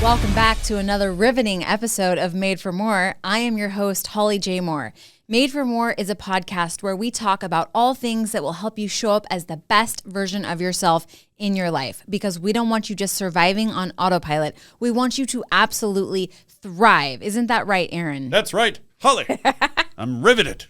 Welcome back to another riveting episode of Made for More. I am your host, Holly J. Moore. Made for More is a podcast where we talk about all things that will help you show up as the best version of yourself in your life, because we don't want you just surviving on autopilot. We want you to absolutely thrive. Isn't that right, Aaron? That's right. Holly, I'm riveted.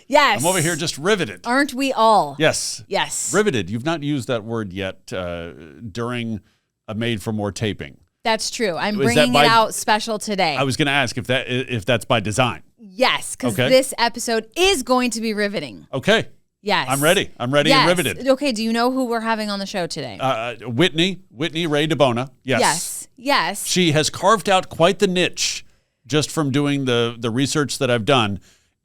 Yes. I'm over here just riveted. Aren't we all? Yes. Yes. Riveted. You've not used that word yet during a Made for More taping. That's true. I'm bringing it out special today. I was going to ask if that's by design. Yes, because this episode is going to be riveting. Okay. Yes. I'm ready. I'm ready and riveted. Okay, do you know who we're having on the show today? Whitney Ray Bona. Yes. Yes. She has carved out quite the niche just from doing the research that I've done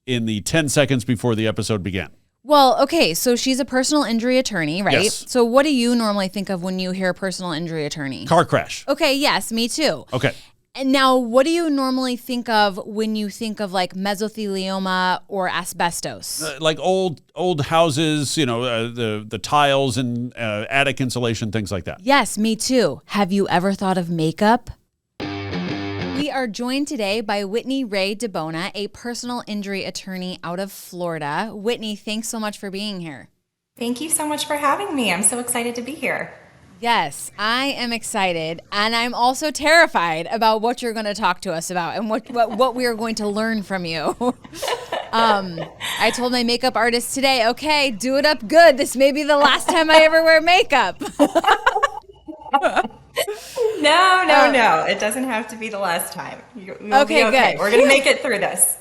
in the 10 seconds before the episode began. Well, okay, so she's a personal injury attorney, right? Yes. So what do you normally think of when you hear personal injury attorney? Car crash. Okay, yes, me too. Okay. And now, what do you normally think of when you think of like mesothelioma or asbestos? Like old houses, the tiles and attic insulation, things like that. Yes, me too. Have you ever thought of makeup? We are joined today by Whitney Ray Bona, a personal injury attorney out of Florida. Whitney, thanks so much for being here. Thank you so much for having me. I'm so excited to be here. Yes, I am excited, and I'm also terrified about what you're going to talk to us about and what we are going to learn from you. I told my makeup artist today, okay, do it up good. This may be the last time I ever wear makeup. No. It doesn't have to be the last time. You'll okay, be okay. Good. We're going to make it through this.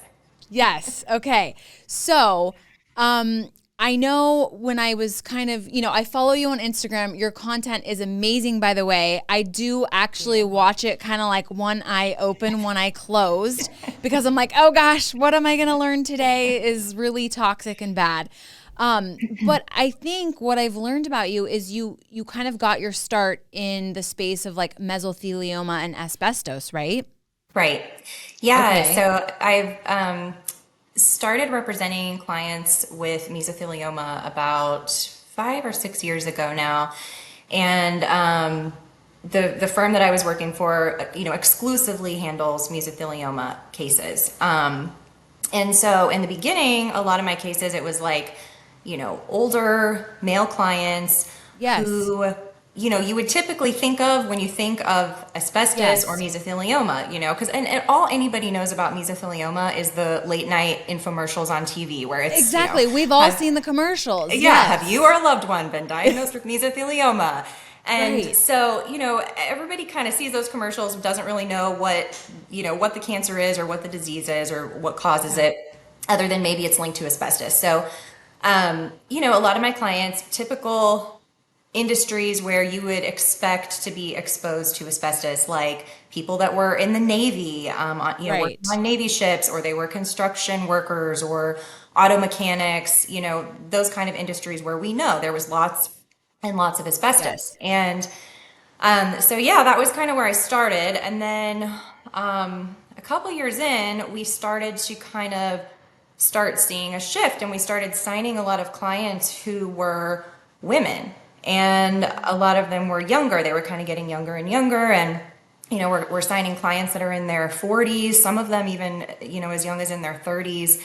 Yes. Okay. So, I know when I was kind of, I follow you on Instagram. Your content is amazing, by the way. I do actually watch it kind of like one eye open, one eye closed, because I'm like, oh gosh, what am I going to learn today is really toxic and bad. But I think what I've learned about you is you kind of got your start in the space of like mesothelioma and asbestos, right? Right. Yeah. Okay. So I've started representing clients with mesothelioma about 5 or 6 years ago now. And the firm that I was working for, exclusively handles mesothelioma cases. And so in the beginning, a lot of my cases, it was like, older male clients who, you would typically think of when you think of asbestos or mesothelioma, because and all anybody knows about mesothelioma is the late night infomercials on TV where it's exactly. We've all seen the commercials. Yeah. Yes. Have you or a loved one been diagnosed with mesothelioma? And so, everybody kind of sees those commercials, doesn't really know what the cancer is or what the disease is or what causes it, other than maybe it's linked to asbestos. So, a lot of my clients, typical industries where you would expect to be exposed to asbestos, like people that were in the Navy, working on Navy ships, or they were construction workers or auto mechanics, those kind of industries where we know there was lots and lots of asbestos. And so that was kind of where I started. And then a couple years in, we started to kind of start seeing a shift, and we started signing a lot of clients who were women, and a lot of them were younger. They were kind of getting younger and younger, and we're signing clients that are in their 40s, some of them even as young as in their 30s.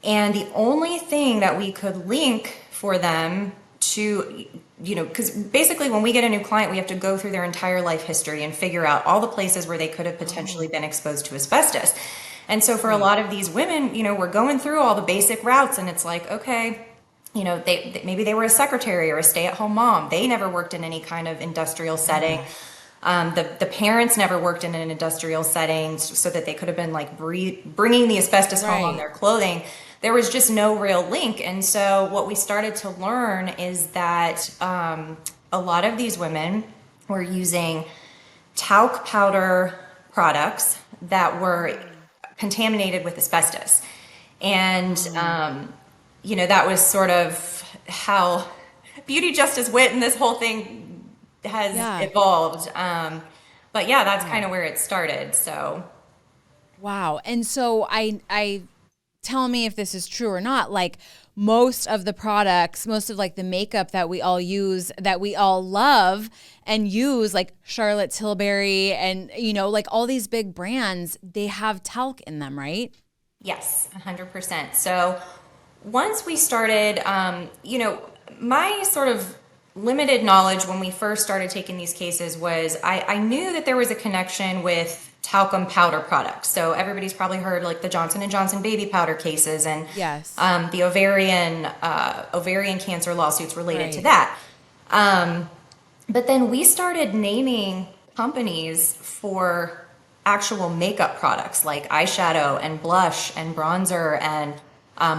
And the only thing that we could link for them to, because basically when we get a new client, we have to go through their entire life history and figure out all the places where they could have potentially been exposed to asbestos. And so for a lot of these women, we're going through all the basic routes, and it's like, okay, maybe they were a secretary or a stay-at-home mom. They never worked in any kind of industrial setting. The parents never worked in an industrial setting, so that they could have been like bringing the asbestos home on their clothing. There was just no real link. And so what we started to learn is that a lot of these women were using talc powder products that were contaminated with asbestos. And, that was sort of how Beauty Justice Wit and this whole thing has evolved. But that's kind of where it started. So. Wow. And so I tell me if this is true or not, like most of the products, most of like the makeup that we all use, that we all love and use, like Charlotte's Tilbury and, you know, like all these big brands, they have talc in them, right? Yes, 100%. So once we started, you know, my sort of limited knowledge when we first started taking these cases was I knew that there was a connection with talcum powder products. So everybody's probably heard like the Johnson & Johnson baby powder cases and Yes. the ovarian cancer lawsuits related to Right. that. But then we started naming companies for actual makeup products like eyeshadow and blush and bronzer and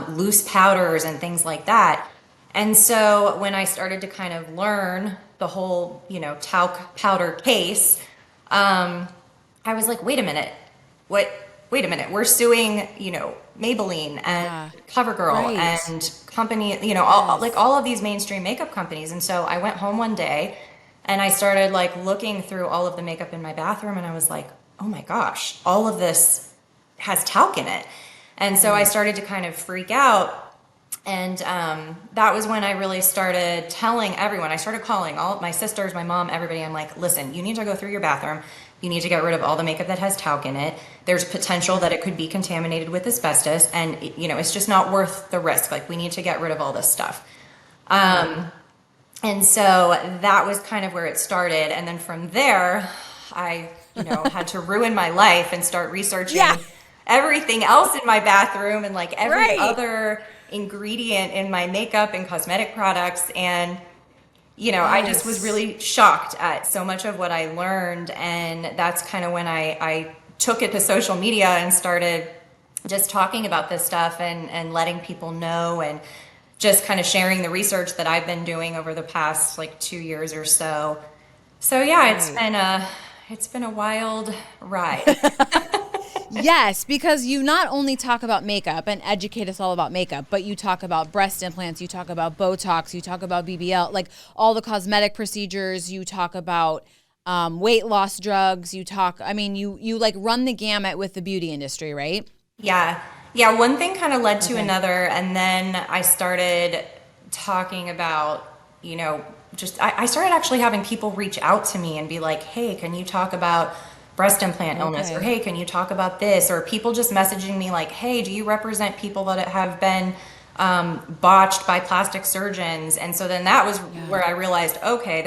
loose powders and things like that. And so when I started to kind of learn the whole, you know, talc powder case, I was like, wait a minute, wait a minute, we're suing, you know, Maybelline and CoverGirl Right. and company, you know, all, like all of these mainstream makeup companies. And so I went home one day and I started like looking through all of the makeup in my bathroom and I was like, oh my gosh, all of this has talc in it. And so I started to kind of freak out. And that was when I really started telling everyone. I started calling all of my sisters, my mom, everybody. I'm like, listen, you need to go through your bathroom. You need to get rid of all the makeup that has talc in it. There's potential that it could be contaminated with asbestos. And, you know, it's just not worth the risk. Like, we need to get rid of all this stuff. And so that was kind of where it started. And then from there, I, you know, had to ruin my life and start researching everything else in my bathroom and like every other ingredient in my makeup and cosmetic products. And, you know, I just was really shocked at so much of what I learned. And that's kind of when I took it to social media and started just talking about this stuff and letting people know and just kind of sharing the research that I've been doing over the past like 2 years or so. So yeah, it's been a wild ride. Yes, because you not only talk about makeup and educate us all about makeup, but you talk about breast implants, you talk about Botox, you talk about BBL, like all the cosmetic procedures, you talk about weight loss drugs, I mean, you like run the gamut with the beauty industry, right? Yeah. Yeah. One thing kind of led to another. And then I started talking about, you know, I started actually having people reach out to me and be like, hey, can you talk about breast implant illness? Or hey, can you talk about this? Or people just messaging me like, hey, do you represent people that have been botched by plastic surgeons? And so then that was where I realized, okay,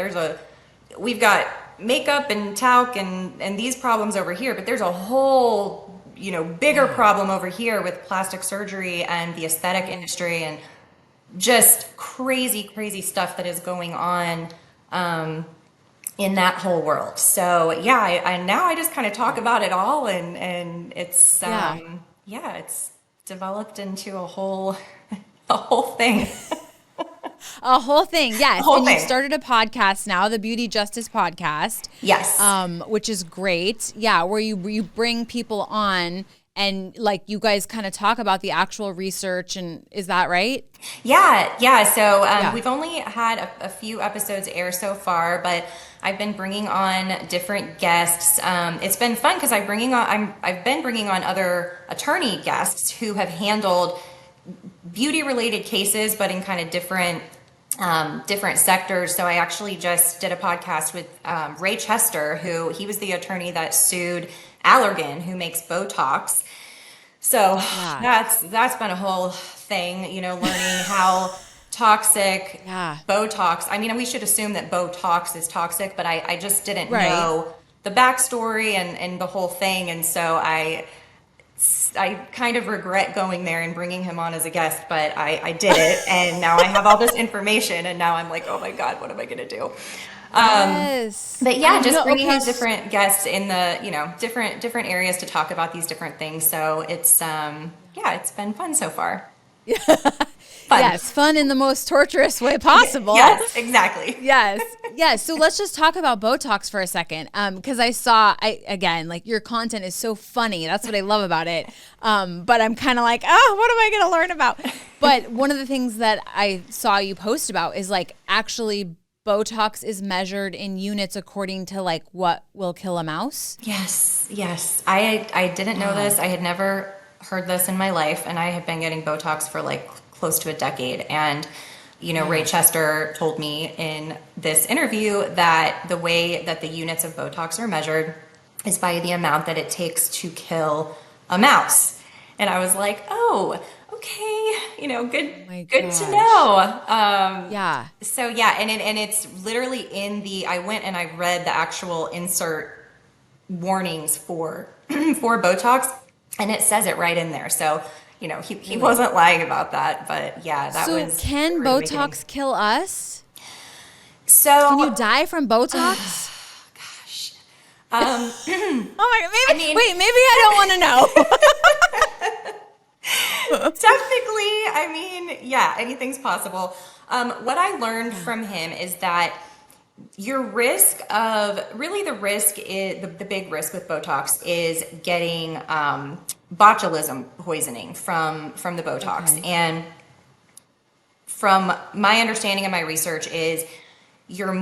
we've got makeup and talc and these problems over here, but there's a whole, you know, bigger problem over here with plastic surgery and the aesthetic industry and just crazy, crazy stuff that is going on in that whole world. So yeah, I now I just kind of talk about it all and it's it's developed into a whole a whole thing. A whole thing, yes. Whole And thing. you've started a podcast now, the Beauty Justice Podcast. Yes. Which is great. Yeah, where you bring people on and like you guys kind of talk about the actual research, and is that right? Yeah. So we've only had a few episodes air so far, but I've been bringing on different guests. It's been fun because I've been bringing on other attorney guests who have handled beauty related cases, but in kind of different sectors. So I actually just did a podcast with Ray Chester, he was the attorney that sued Allergan, who makes Botox. So that's been a whole thing, you know, learning how toxic Botox. I mean, we should assume that Botox is toxic, but I just didn't know the backstory and the whole thing. And so I kind of regret going there and bringing him on as a guest, but I did it. And now I have all this information and now I'm like, oh my God, what am I going to do? But yeah, just bringing on different guests in the, you know, different areas to talk about these different things. So it's, it's been fun so far. Fun. Yes, fun in the most torturous way possible. Yes, exactly. Yes. So let's just talk about Botox for a second. Because again, like your content is so funny. That's what I love about it. But I'm kind of like, oh, what am I going to learn about? But one of the things that I saw you post about is like actually Botox is measured in units according to like what will kill a mouse. Yes. I didn't know this. I had never heard this in my life, and I had been getting Botox for like close to a decade. And, you know, Ray Chester told me in this interview that the way that the units of Botox are measured is by the amount that it takes to kill a mouse. And I was like, oh, okay, you know, good to know. Yeah. So yeah, and it's literally in the, I went and I read the actual insert warnings for for Botox, and it says it right in there. So, you know, he wasn't lying about that, but yeah, that was. So can Botox kill us? So can you die from Botox? Oh my God, maybe I don't want to know. Technically, I mean, yeah, anything's possible. What I learned from him is that your risk of, really the risk is, the big risk with Botox is getting botulism poisoning from the Botox. Okay. And from my understanding and my research is your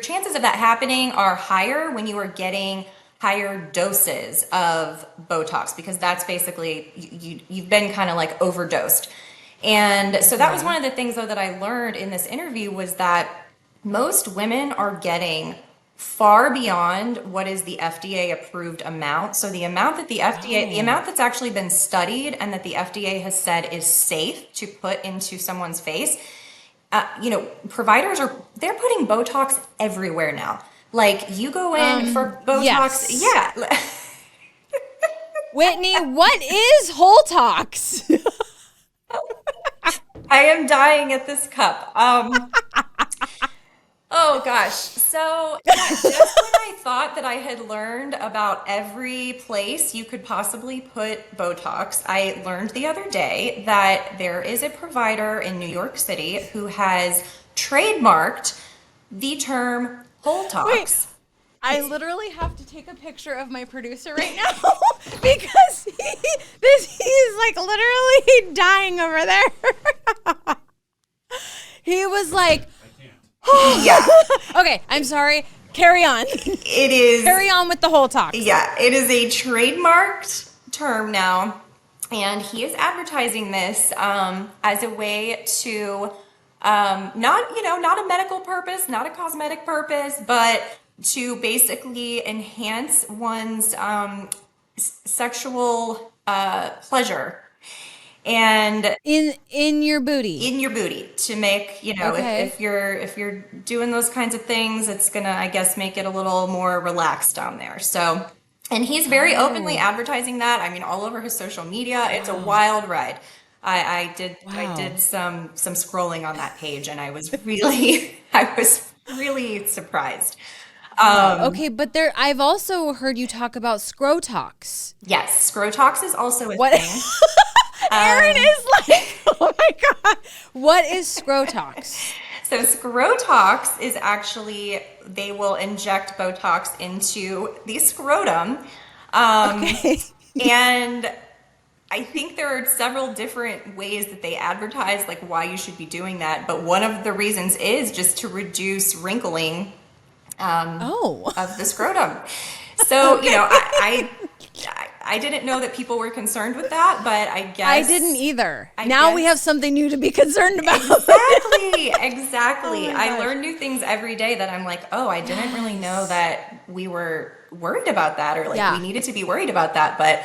chances of that happening are higher when you are getting higher doses of Botox, because that's basically, you've been kind of like overdosed. And so that was one of the things though that I learned in this interview, was that most women are getting far beyond what is the FDA approved amount. So the amount that the FDA, the amount that's actually been studied and that the FDA has said is safe to put into someone's face, you know, providers they're putting Botox everywhere now. Like, you go in for Botox. Yes. Yeah. Whitney, what is Holetox? I am dying at this cup. Oh gosh. So yeah, just when I thought that I had learned about every place you could possibly put Botox, I learned the other day that there is a provider in New York City who has trademarked the term Holetox. Wait, I literally have to take a picture of my producer right now because he's like literally dying over there. He was like, oh. Yeah. Okay, I'm sorry. Carry on. It is. Carry on with the Holetox. Yeah, it is a trademarked term now, and he is advertising this as a way to not a medical purpose, not a cosmetic purpose, but to basically enhance one's sexual pleasure. And in your booty to make, you know, Okay. if you're doing those kinds of things, it's gonna, I guess, make it a little more relaxed down there. So, and he's very openly advertising that. I mean, all over his social media. It's a wild ride. I did some scrolling on that page, and I was really surprised. Okay, but I've also heard you talk about Scrotox. Yes, Scrotox is also a What? thing. Aaron is like, oh my God. What is Scrotox? So Scrotox is actually, they will inject Botox into the scrotum. Okay. And I think there are several different ways that they advertise like why you should be doing that. But one of the reasons is just to reduce wrinkling of the scrotum. So, okay. You know, I didn't know that people were concerned with that, but I guess I didn't either. Now we have something new to be concerned about. Exactly. Oh I learn new things every day that I'm like, oh, I didn't really know that we were worried about that, or like we needed to be worried about that. But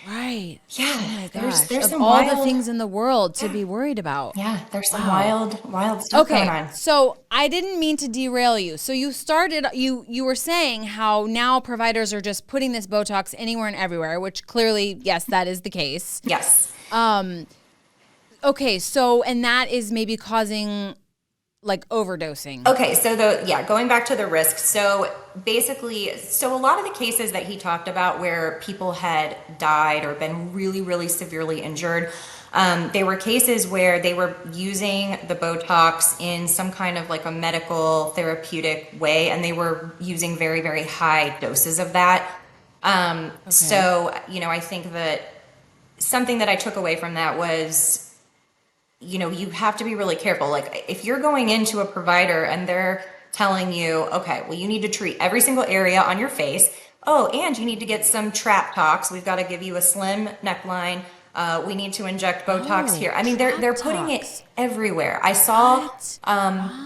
right. Yeah. Oh my gosh. There's of some all wild, the things in the world to be worried about. Yeah, there's some wild stuff going on. So I didn't mean to derail you. So you started, you were saying how now providers are just putting this Botox anywhere and everywhere, which clearly, yes, that is the case. Yes. Okay, so, and that is maybe causing like overdosing. Okay, so going back to the risk. So basically, a lot of the cases that he talked about where people had died or been really, really severely injured, they were cases where they were using the Botox in some kind of like a medical therapeutic way, and they were using very, very high doses of that. So, you know, I think that something that I took away from that was, you know, you have to be really careful. Like if you're going into a provider and they're telling you, okay, well, you need to treat every single area on your face. Oh, and you need to get some trap tox. We've got to give you a slim neckline, We need to inject Botox here. I mean, they're putting it Botox. everywhere. I saw What?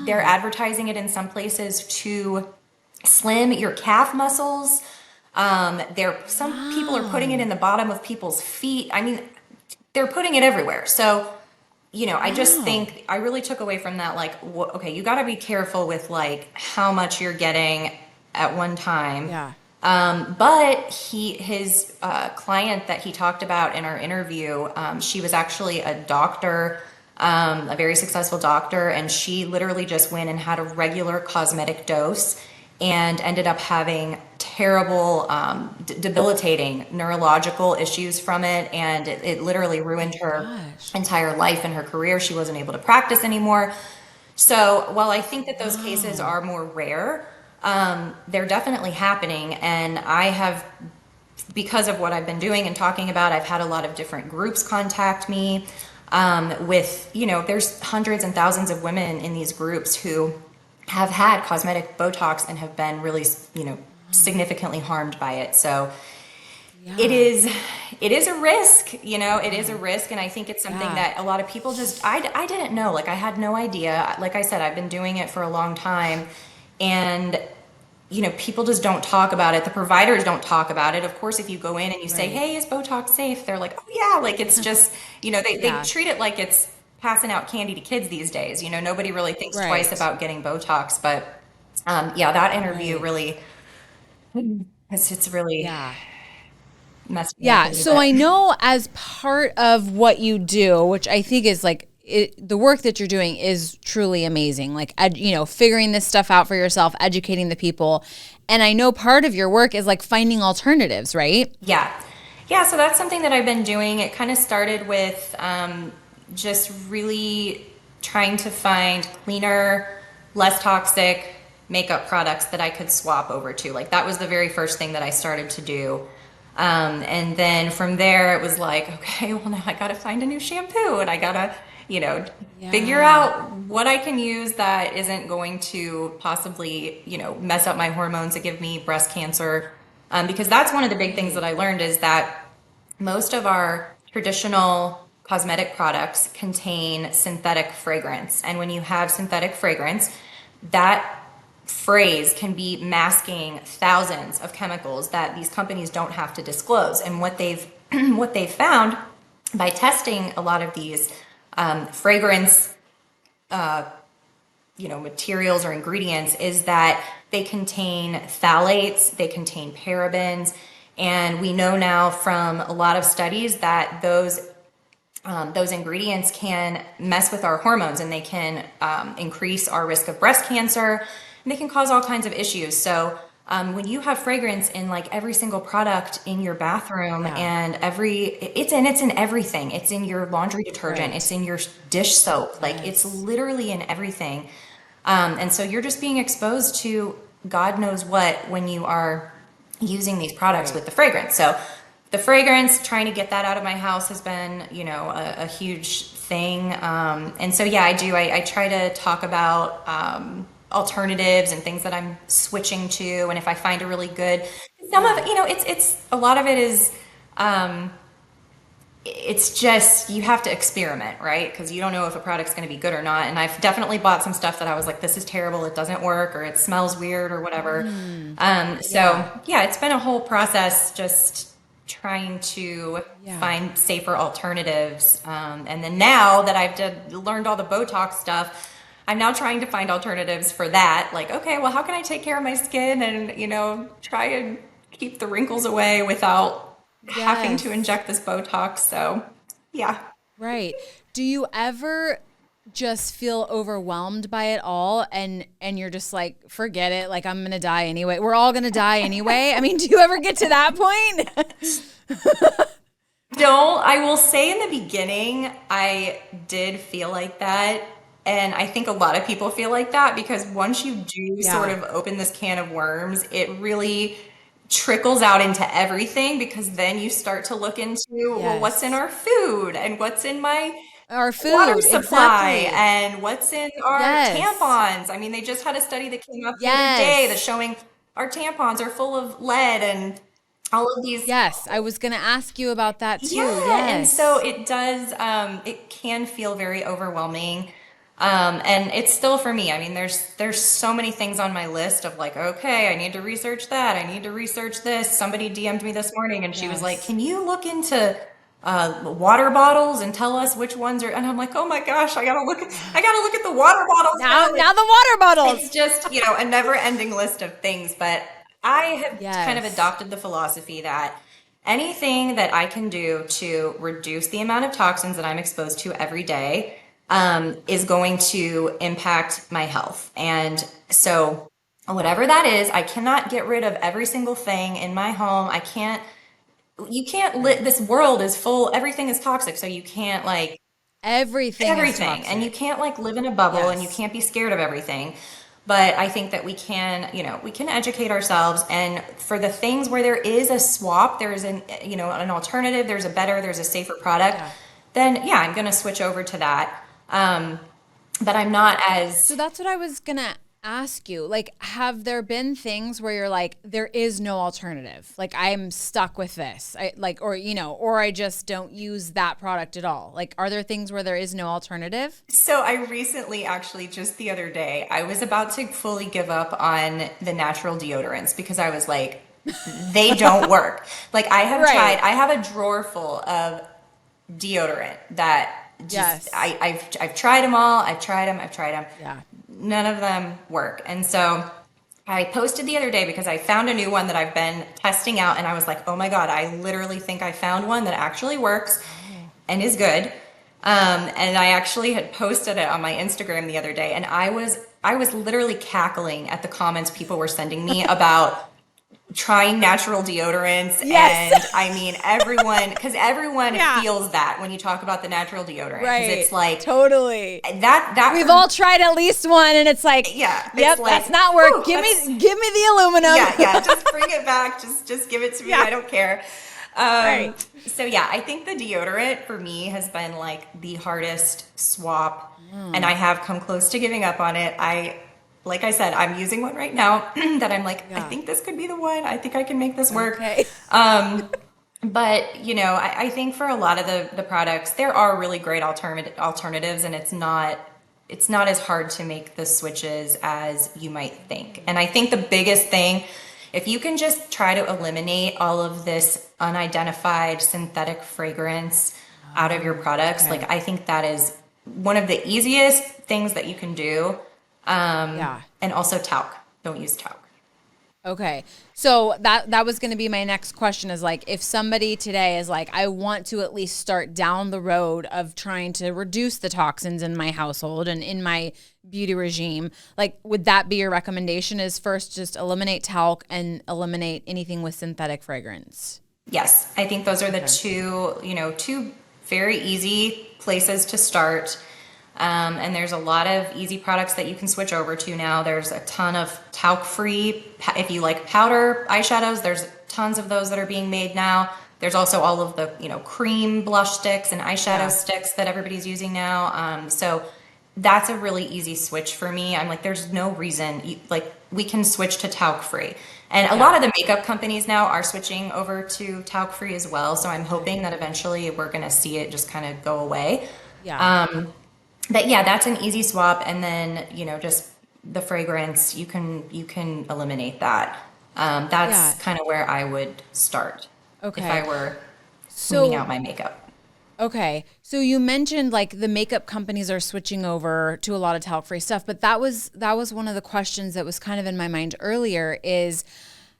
they're advertising it in some places to slim your calf muscles. Some people are putting it in the bottom of people's feet. I mean, they're putting it everywhere. So, I just Wow. think I really took away from that, like, okay, you got to be careful with like how much you're getting at one time. Yeah. But his client that he talked about in our interview, she was actually a doctor, a very successful doctor, and she literally just went and had a regular cosmetic dose and ended up having terrible, debilitating neurological issues from it. And it literally ruined her Gosh. entire life and her career. She wasn't able to practice anymore. So while I think that those cases Wow. are more rare, they're definitely happening. And I have, because of what I've been doing and talking about, I've had a lot of different groups contact me with, there's hundreds and thousands of women in these groups who have had cosmetic Botox and have been really, significantly harmed by it. So it Yeah. is it is a risk, it is a risk. And I think it's something Yeah. that a lot of people just, I didn't know, like I had no idea. Like I said, I've been doing it for a long time, and people just don't talk about it. The providers don't talk about it. Of course, if you go in and you say, Right. hey, is Botox safe, they're like, oh yeah, like it's just, they Yeah. treat it like it's passing out candy to kids these days. Nobody really thinks twice Right. about getting Botox. But yeah, that interview Right. really, it's really Yeah. messed me up a Yeah. little So bit. I know as part of what you do, which I think is like the work that you're doing is truly amazing. Like, figuring this stuff out for yourself, educating the people. And I know part of your work is like finding alternatives, right? Yeah. Yeah, so that's something that I've been doing. It kind of started with just really trying to find cleaner, less toxic makeup products that I could swap over to. Like, that was the very first thing that I started to do. And then from there, it was like, okay, well, now I got to find a new shampoo, and I got to, figure Yeah. out what I can use that isn't going to possibly, mess up my hormones and give me breast cancer. Because that's one of the big things that Right. I learned, is that most of our traditional cosmetic products contain synthetic fragrance. And when you have synthetic fragrance, that phrase can be masking thousands of chemicals that these companies don't have to disclose. And what they've what they've found by testing a lot of these fragrance materials or ingredients is that they contain phthalates, they contain parabens, and we know now from a lot of studies that those ingredients can mess with our hormones, and they can increase our risk of breast cancer, and they can cause all kinds of issues. So when you have fragrance in like every single product in your bathroom, Yeah. and it's in everything. It's in your laundry detergent. It's Right. in your dish soap. Like, it's Yes. literally in everything. And so you're just being exposed to God knows what when you are using these products Right. with the fragrance. So the fragrance, trying to get that out of my house has been, a huge thing. And so, yeah, I do. I try to talk about alternatives and things that I'm switching to. And if I find a really good, some of Yeah. it, it's a lot of it is, it's just, you have to experiment, right? Because you don't know if a product's going to be good or not. And I've definitely bought some stuff that I was like, this is terrible, it doesn't work, or it smells weird, or whatever. Yeah. So yeah, it's been a whole process, just trying to Yeah. find safer alternatives. And then now that learned all the Botox stuff, I'm now trying to find alternatives for that. Like, okay, well, how can I take care of my skin and, try and keep the wrinkles away without having to Yes. inject this Botox? So, yeah. Right. Do you ever just feel overwhelmed by it all, and you're just like, forget it, like I'm going to die anyway. We're all going to die anyway. I mean, do you ever get to that point? Don't, I will say in the beginning, I did feel like that. And I think a lot of people feel like that, because once you do sort Yeah. of open this can of worms, it really trickles out into everything, because then you start to look into, well, what's in Yes. our food, and what's in my Our water food, supply, exactly. and what's in our Yes. tampons. I mean, they just had a study that came out the other day that's Yes. showing our tampons are full of lead and all of these. Yes, I was going to ask you about that too. Yeah, and so Yes. it does, it can feel very overwhelming. And it's still for me. I mean, there's so many things on my list of like, okay, I need to research that. I need to research this. Somebody DM'd me this morning and she was like, Yes. "Can you look into water bottles and tell us which ones are?" And I'm like, "Oh my gosh, I gotta look at the water bottles Now, now." now the water It's bottles. just, a never-ending list of things, but I have kind of Yes. adopted the philosophy that anything that I can do to reduce the amount of toxins that I'm exposed to every day is going to impact my health. And so, whatever that is, I cannot get rid of every single thing in my home. You can't Right. this world is full, everything is toxic, so you can't like Everything is everything, and you toxic. can't like live in a bubble and you Yes. can't be scared of everything. But I think that we can educate ourselves, and for the things where there is a swap, there is an alternative, there's a safer product, Yeah. then yeah, I'm going to switch over to that. But I'm not So as that's what I was gonna ask you. Like, have there been things where you're like, there is no alternative? Like, I'm stuck with this. I like, or I just don't use that product at all. Like, are there things where there is no alternative? So I recently, actually, just the other day, I was about to fully give up on the natural deodorants because I was like, they don't work. Like Right. I have a drawer full of deodorant that just Yes. I've tried them all. I've tried them. Yeah. None of them work. And so I posted the other day because I found a new one that I've been testing out, and I was like, oh my God, I literally think I found one that actually works Oh. and is good. And I actually had posted it on my Instagram the other day, and I was literally cackling at the comments people were sending me about trying natural deodorants. Yes. And I mean, everyone Yeah. feels that when you talk about the natural deodorant, because Right. it's like Totally. that We've for all tried at least one, and it's like, yeah, it's yep, like, that's not whew, work. Give that's me, give me the aluminum. yeah, just bring it back. Just give it to me. Yeah. I don't care. Right. So yeah, I think the deodorant for me has been like the hardest swap, and I have come close to giving up on it. Like I said, I'm using one right now that I'm like, I Yeah. think this could be the one. I think I can make this work. Okay. But I think for a lot of the products, there are really great alternatives, and it's not as hard to make the switches as you might think. And I think the biggest thing, if you can just try to eliminate all of this unidentified synthetic fragrance out of your products, Okay. like I think that is one of the easiest things that you can do. Yeah. And also talc. Don't use talc. Okay. So that was going to be my next question, is like, if somebody today is like, I want to at least start down the road of trying to reduce the toxins in my household and in my beauty regime, like, would that be your recommendation, is first just eliminate talc and eliminate anything with synthetic fragrance? Yes, I think those are the Okay. two very easy places to start. And there's a lot of easy products that you can switch over to now. There's a ton of talc-free. If you like powder eyeshadows, there's tons of those that are being made now. There's also all of the, cream blush sticks and eyeshadow Yeah. sticks that everybody's using now. So that's a really easy switch for me. I'm like, there's no reason, we can switch to talc-free. And a lot Yeah. of the makeup companies now are switching over to talc-free as well. So I'm hoping that eventually we're going to see it just kind of go away. Yeah. But yeah, that's an easy swap. And then, just the fragrance, you can eliminate that. That's Yeah. kind of where I would start if Okay. I were cleaning out So, my makeup. okay. So you mentioned like the makeup companies are switching over to a lot of talc-free stuff, but that was one of the questions that was kind of in my mind earlier, is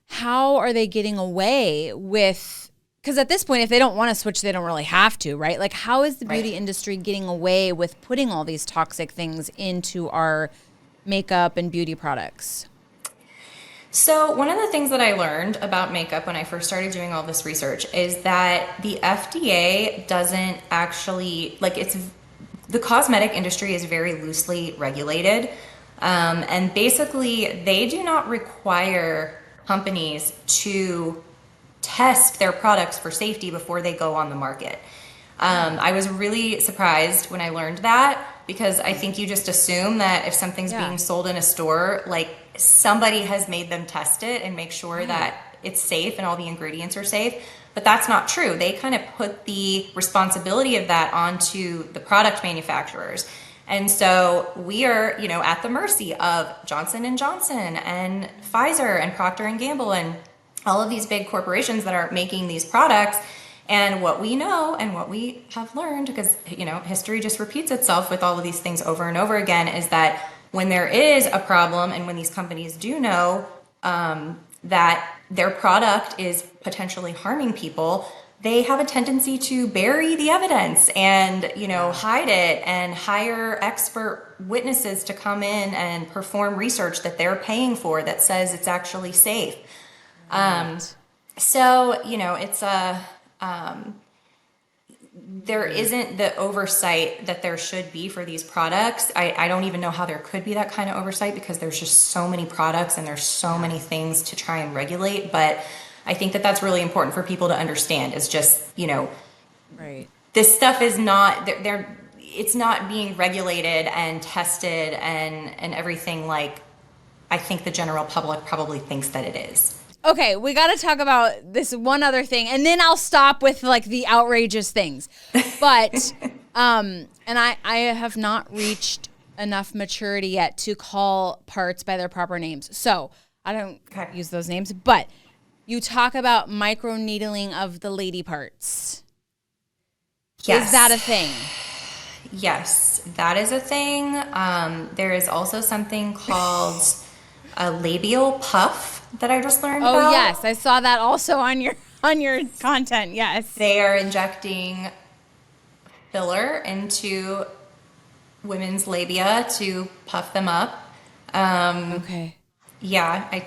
how are they getting away with, because at this point, if they don't want to switch, they don't really have to, right? Like, how is the beauty Right. industry getting away with putting all these toxic things into our makeup and beauty products? So, one of the things that I learned about makeup when I first started doing all this research is that the FDA doesn't actually, the cosmetic industry is very loosely regulated. And basically, they do not require companies to test their products for safety before they go on the market. I was really surprised when I learned that, because I think you just assume that if something's Yeah. being sold in a store, like somebody has made them test it and make sure Right. that it's safe and all the ingredients are safe. But that's not true. They kind of put the responsibility of that onto the product manufacturers. And so we are, you know, at the mercy of Johnson & Johnson and Pfizer and Procter & Gamble and all of these big corporations that are making these products. And what we know and what we have learned, because, you know, history just repeats itself with all of these things over and over again, is that when there is a problem and when these companies do know that their product is potentially harming people, they have a tendency to bury the evidence and, you know, hide it and hire expert witnesses to come in and perform research that they're paying for that says it's actually safe. So, you know, it's there isn't the oversight that there should be for these products. I don't even know how there could be that kind of oversight because there's just so many products and there's so many things to try and regulate. But I think that that's really important for people to understand is just, you know, this stuff is not, it's not being regulated and tested and everything like I think the general public probably thinks that it is. Okay, we got to talk about this one other thing, and then I'll stop with like the outrageous things. But, and I have not reached enough maturity yet to call parts by their proper names. So I don't use those names, but you talk about microneedling of the lady parts. Yes. Is that a thing? Yes, that is a thing. There is also something called a labial puff that I just learned about. Oh, yes. I saw that also on your content. Yes. They are injecting filler into women's labia to puff them up. Okay. Yeah.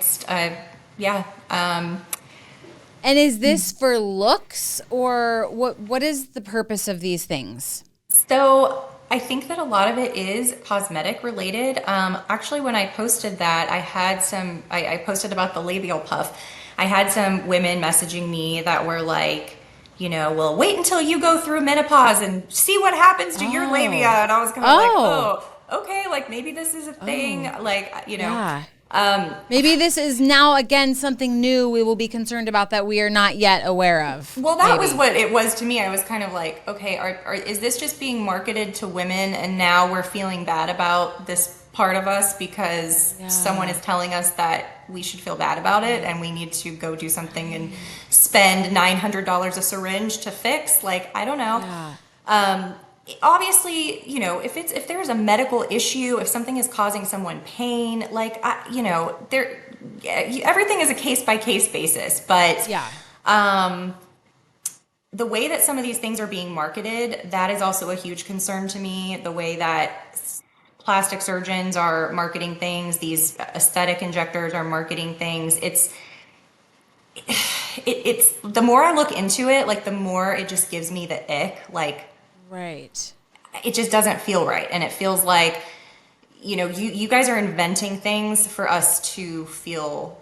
Yeah. And is this for looks or what is the purpose of these things? So I think that a lot of it is cosmetic related. Actually, when I posted that, I posted about the labial puff. I had some women messaging me that were like, you know, well, wait until you go through menopause and see what happens to your labia. And I was kind of like, oh, okay, like maybe this is a thing. Like, you know. Yeah. Maybe this is now again something new we will be concerned about that we are not yet aware of. Well, that was what it was to me. I was kind of like, okay, is this just being marketed to women and now we're feeling bad about this part of us because someone is telling us that we should feel bad about it and we need to go do something and spend $900 a syringe to fix? Like, I don't know. Obviously, you know, if there's a medical issue, if something is causing someone pain, like, you know, everything is a case by case basis. But the way that some of these things are being marketed, that is also a huge concern to me. The way that plastic surgeons are marketing things, these aesthetic injectors are marketing things. It's the more I look into it, like the more it just gives me the ick, like. Right. It just doesn't feel right. And it feels like, you know, you guys are inventing things for us to feel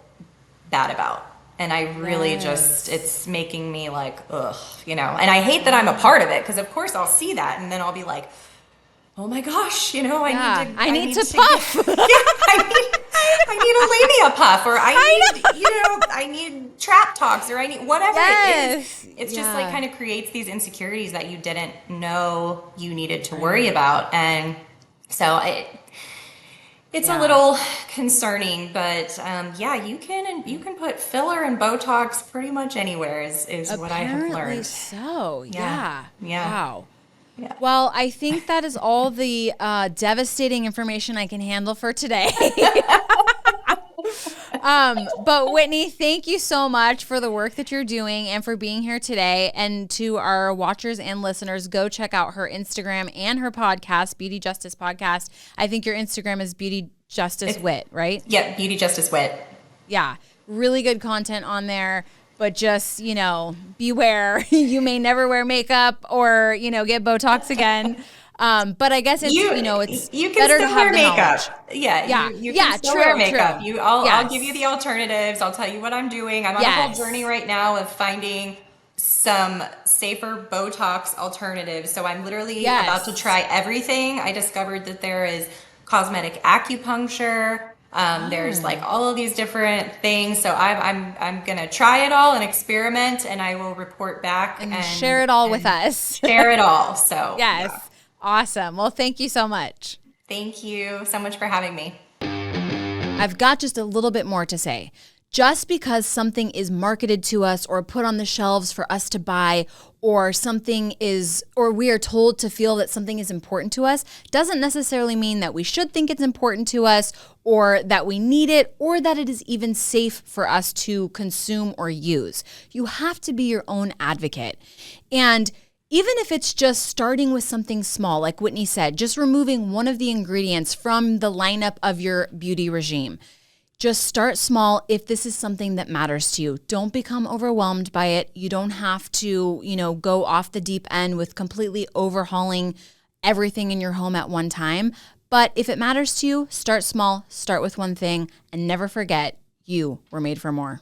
bad about. And I really it's making me like, ugh, you know, and I hate that I'm a part of it because of course I'll see that and then I'll be like, oh my gosh, you know, I need to puff. I need a labia puff, or I need trap talks, or I need whatever it is. It's just like kind of creates these insecurities that you didn't know you needed to worry about. And so it's a little concerning, but you can put filler and Botox pretty much anywhere is what I have learned. Apparently so, yeah. Wow. Yeah. Well, I think that is all the devastating information I can handle for today. But Whitney, thank you so much for the work that you're doing and for being here today. And to our watchers and listeners, go check out her Instagram and her podcast, Beauty Justice Podcast. I think your Instagram is Beauty Justice Wit, right? Yeah, Beauty Justice Wit. Yeah, really good content on there. But just, you know, beware. You may never wear makeup or, you know, get Botox again. But I guess it's, it's you can better still to have wear the makeup. knowledge. You can still wear makeup. True. I'll give you the alternatives. I'll tell you what I'm doing. I'm on a whole journey right now of finding some safer Botox alternatives. So I'm literally about to try everything. I discovered that there is cosmetic acupuncture. There's like all of these different things. So I'm gonna try it all and experiment, and I will report back and share it all with us. Share it all. So yes. yeah. Awesome. Well, thank you so much. Thank you so much for having me. I've got just a little bit more to say. Just because something is marketed to us or put on the shelves for us to buy, or we are told to feel that something is important to us, doesn't necessarily mean that we should think it's important to us, or that we need it, or that it is even safe for us to consume or use. You have to be your own advocate. And even if it's just starting with something small, like Whitney said, just removing one of the ingredients from the lineup of your beauty regime. Just start small if this is something that matters to you. Don't become overwhelmed by it. You don't have to, go off the deep end with completely overhauling everything in your home at one time. But if it matters to you, start small, start with one thing, and never forget you were made for more.